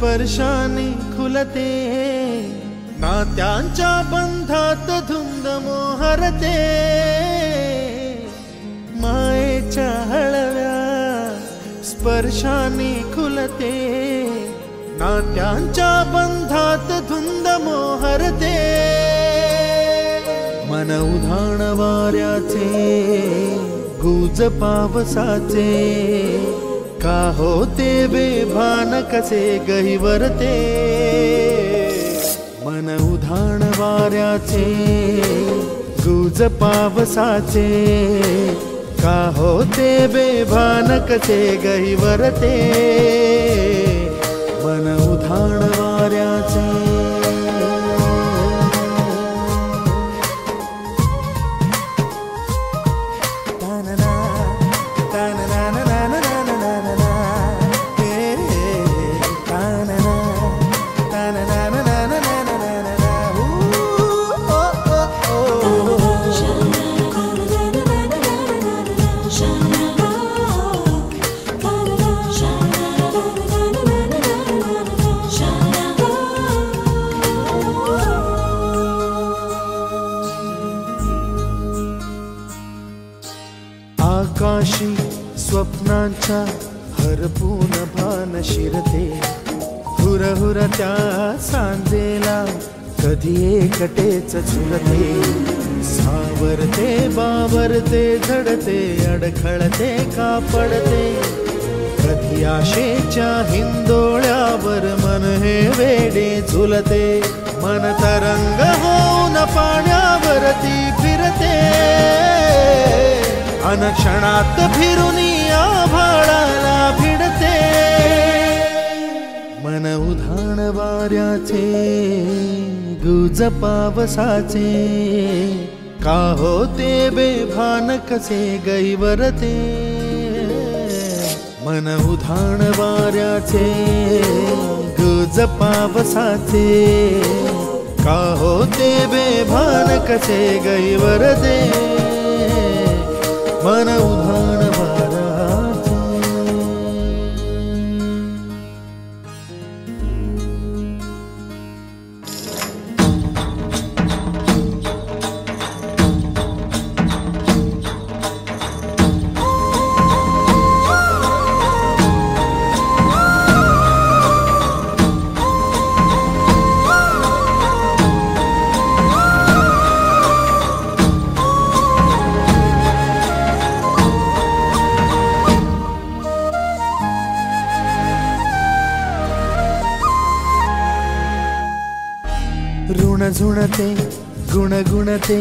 स्पर्शाने खुलते, नात्यांच्या बंधात धुंद मोहरते, मायेच्या हळव्या स्पर्शाने खुलते, नात्यांच्या बंधात धुंद मोहरते, मन उधाण वाऱ्याचे गुज पावसाचे, का होते बेभान कसे गहिवरते, मन उधाण वाऱ्याचे गुज पावसाचे, का होते बेभान कसे गहिवरते, मन उधाण वाऱ्याचे। आकाशी स्वप्नांच्या हरपून भान शिरते, हुरहुर त्या सांजेला कधी एकटेच झुरते, सावरते बावरते झडते, अडखळते का पडते, कधी आशेच्या हिंदोळ्यावर मन हे वेडे झुलते, मन तरंग होऊन पाण्यावरती फिरते, अनक्षणात फिरुनी आभाळाला भिडते, मन उधाण वाऱ्याचे गुज पावसाचे, का होते बेभान कसे गहिवरते, मन उधाण वाऱ्याचे गुज पावसाचे, का होते बेभान कसे गहिवरते, मन उधाण वाऱ्याचे। ऋण झुणते गुणगुणते,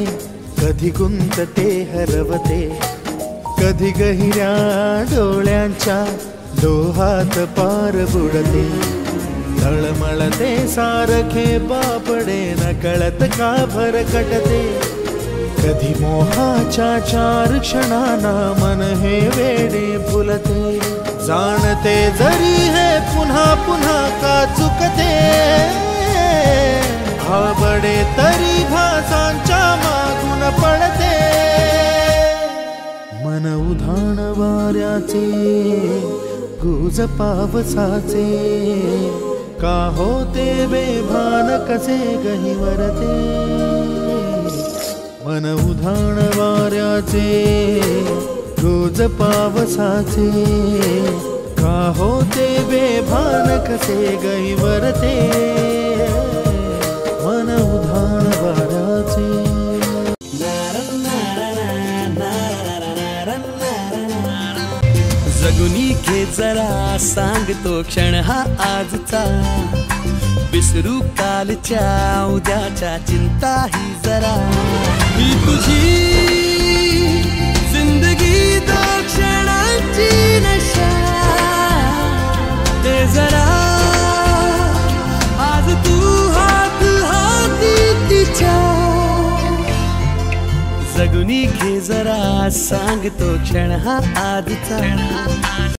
कधी गुंतते हरवते, कधी गहिऱ्या डोळ्यांच्या डोहात पार बुडते, तळमळते सारखे बापडे नकळत का भरकटते, कधी मोहाच्या चार क्षणांना मन हे वेडे फुलते, जाणते जरी हे पुन्हा पुन्हा का चुकते, बडे तरी भासांच्या मागून पडते, मन उधाण वाऱ्याचे गुज पावसाचे, का होते बेभान कसे गहिवरते, मन उधाण वाऱ्याचे गुज पावसाचे, का होते बेभान कसे गहिवरते, मन उधाण वाऱ्याचे। जगुनी घे जरा सांगतो क्षण हा आजचा, विसरू कालच्या उद्याच्या चिंता ही जरा, ही तुझी जिंदगी दो क्षणांची नशा, ते जरा आज तू हात हाती तिच्या, जगुनी घे जरा सांगतो क्षण हा आजचा।